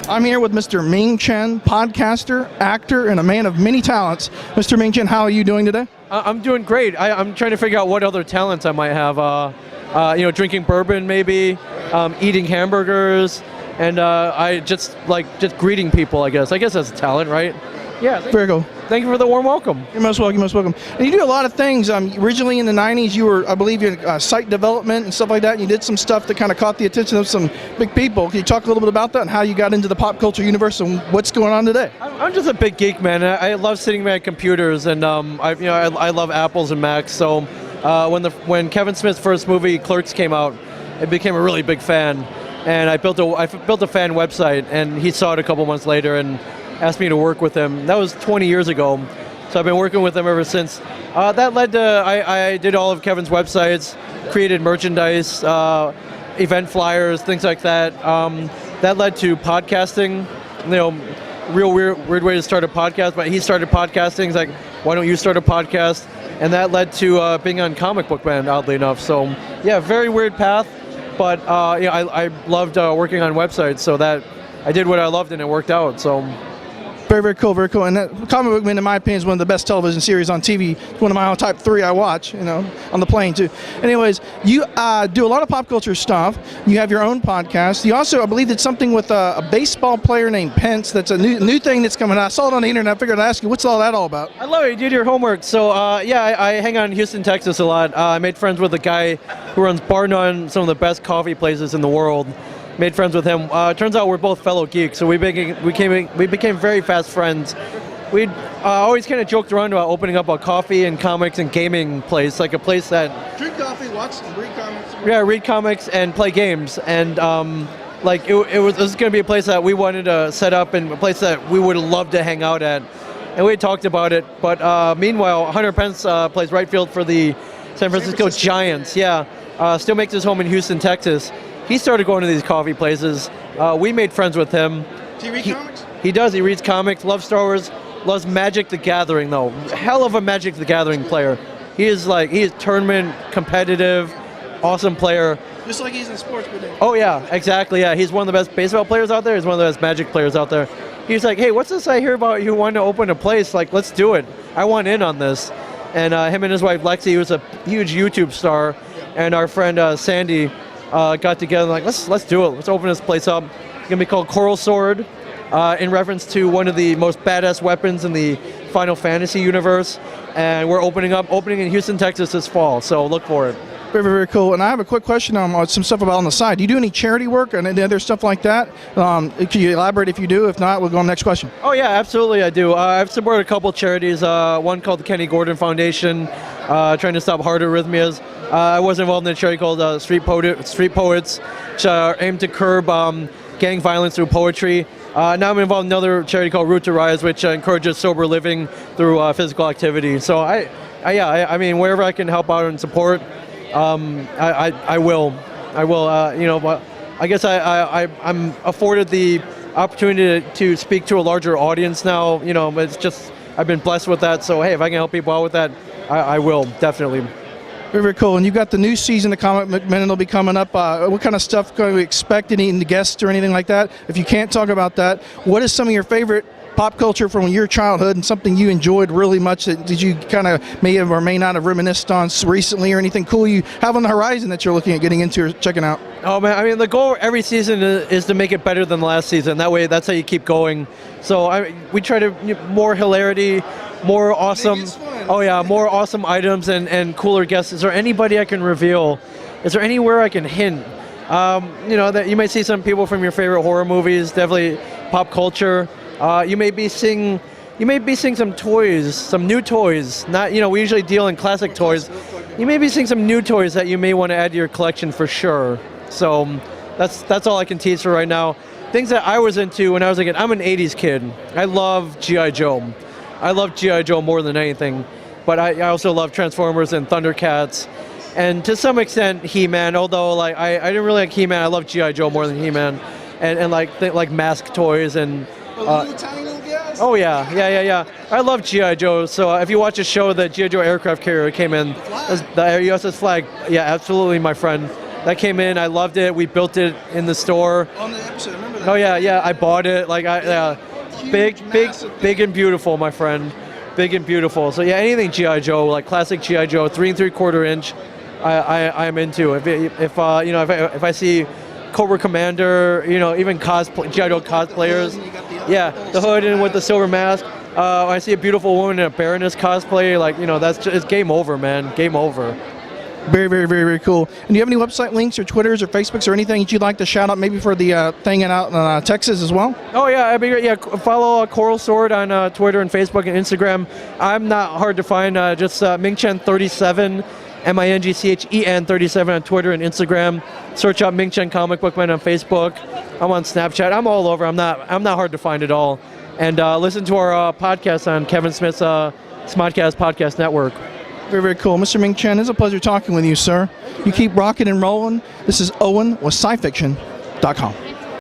I'm here with Mr. Ming Chen, podcaster, actor, and a man of many talents. Mr. Ming Chen, how are you doing today? I'm doing great. I'm trying to figure out what other talents I might have. Drinking bourbon maybe, eating hamburgers, and I just greeting people, I guess. I guess that's a talent, right? Yeah. Very cool. Thank you for the warm welcome. You're most welcome, most welcome. And you do a lot of things. Originally in the 90s, you were, I believe, in site development and stuff like that, and you did some stuff that kind of caught the attention of some big people. Can you talk a little bit about that and how you got into the pop culture universe and what's going on today? I'm just a big geek, man. I love sitting behind computers, and I love Apples and Macs. So when Kevin Smith's first movie, Clerks, came out, I became a really big fan, and I built a fan website, and he saw it a couple months later and asked me to work with him. That was 20 years ago, so I've been working with him ever since. That led to, I did all of Kevin's websites, created merchandise, event flyers, things like that. That led to podcasting, real weird way to start a podcast, but he started podcasting. He's like, why don't you start a podcast? And that led to being on Comic Book Man, oddly enough. So yeah, very weird path, but I loved working on websites, so that I did what I loved and it worked out. So. Very, very cool, very cool. And that Comic Book Man, in my opinion, is one of the best television series on TV. It's one of my top 3 I watch, on the plane too. Anyways, you do a lot of pop culture stuff. You have your own podcast. You also, I believe, did something with a baseball player named Pence. That's a new thing that's coming out. I saw it on the internet. I figured I'd ask you, what's all that all about? I love it. You did your homework. So, I hang out in Houston, Texas a lot. I made friends with a guy who runs bar none, some of the best coffee places in the world. Made friends with him. Turns out we're both fellow geeks, so we became very fast friends. We'd always kind of joked around about opening up a coffee and comics and gaming place, like a place that drink coffee, watch, read comics. Yeah, read comics and play games, and it was going to be a place that we wanted to set up and a place that we would love to hang out at, and we talked about it. But meanwhile, Hunter Pence plays right field for the San Francisco Giants. Yeah, still makes his home in Houston, Texas. He started going to these coffee places. We made friends with him. Does he read comics? He does. He reads comics, loves Star Wars, loves Magic the Gathering, though. Hell of a Magic the Gathering player. He is tournament, competitive, awesome player. Just like he's in sports, but Oh, yeah, exactly. Yeah, he's one of the best baseball players out there. He's one of the best Magic players out there. He's like, hey, what's this I hear about you wanting to open a place? Like, let's do it. I want in on this. And him and his wife, Lexi, who's a huge YouTube star, and our friend Sandy, got together and let's do it. Let's open this place up. It's gonna be called Coral Sword, in reference to one of the most badass weapons in the Final Fantasy universe. And we're opening in Houston, Texas this fall. So look for it. Very, very cool. And I have a quick question on some stuff about on the side. Do you do any charity work and any other stuff like that? Can you elaborate if you do? If not, we'll go on to the next question. Oh yeah, absolutely I do. I've supported a couple charities. One called the Kenny Gordon Foundation, trying to stop heart arrhythmias. I was involved in a charity called Street Poets, which aimed to curb gang violence through poetry. Now I'm involved in another charity called Root to Rise, which encourages sober living through physical activity. So I mean, wherever I can help out and support, I will. But I guess I'm afforded the opportunity to speak to a larger audience now. It's just I've been blessed with that. So hey, if I can help people out with that, I will definitely. Very, very cool. And you've got the new season of Comic Book Man that'll be coming up. What kind of stuff can we expect? Any guests or anything like that? If you can't talk about that, what is some of your favorite pop culture from your childhood and something you enjoyed really much that you kind of may have or may not have reminisced on recently, or anything cool you have on the horizon that you're looking at getting into or checking out? Oh man, I mean, the goal every season is to make it better than the last season. That way, that's how you keep going. So we try to more hilarity, more awesome. Oh yeah, more awesome items and cooler guests. Is there anybody I can reveal? Is there anywhere I can hint? That you might see some people from your favorite horror movies. Definitely pop culture. You may be seeing some toys, some new toys. Not we usually deal in classic toys. You may be seeing some new toys that you may want to add to your collection for sure. So that's all I can tease for right now. Things that I was into when I was a kid. I'm an 80s kid. I love GiJoe. I love GiJoe more than anything. But I also love Transformers and Thundercats. And to some extent, He-Man, although I didn't really like He-Man. I love GiJoe more than He-Man. And like mask toys and little tiny little guys? Oh yeah. I love GiJoe. So if you watch a show, the GiJoe aircraft carrier came in, the USS Flag. Yeah, absolutely, my friend. That came in. I loved it. We built it in the store. On the episode, I remember that. Oh yeah, I bought it. Like big and beautiful, my friend. Big and beautiful. So yeah, anything GiJoe, like classic GiJoe, 3 3/4 inch, I am into. If I see Cobra Commander, even GiJoe cosplayers, yeah, the hood and with the silver mask. I see a beautiful woman in a Baroness cosplay, like it's game over, man. Game over. Very, very, very, very cool. And do you have any website links or Twitters or Facebooks or anything that you'd like to shout out maybe for the thing out in Texas as well? Oh yeah, I mean, yeah. Follow Coral Sword on Twitter and Facebook and Instagram. I'm not hard to find. Just Ming Chen 37, MINGCHEN 37 on Twitter and Instagram. Search up Ming Chen Comic Book Man on Facebook. I'm on Snapchat. I'm all over. I'm not hard to find at all. And listen to our podcast on Kevin Smith's Smodcast Podcast Network. Very, very cool. Mr. Ming Chen, it's a pleasure talking with you, sir. You keep rocking and rolling. This is Owen with SciFiction.com.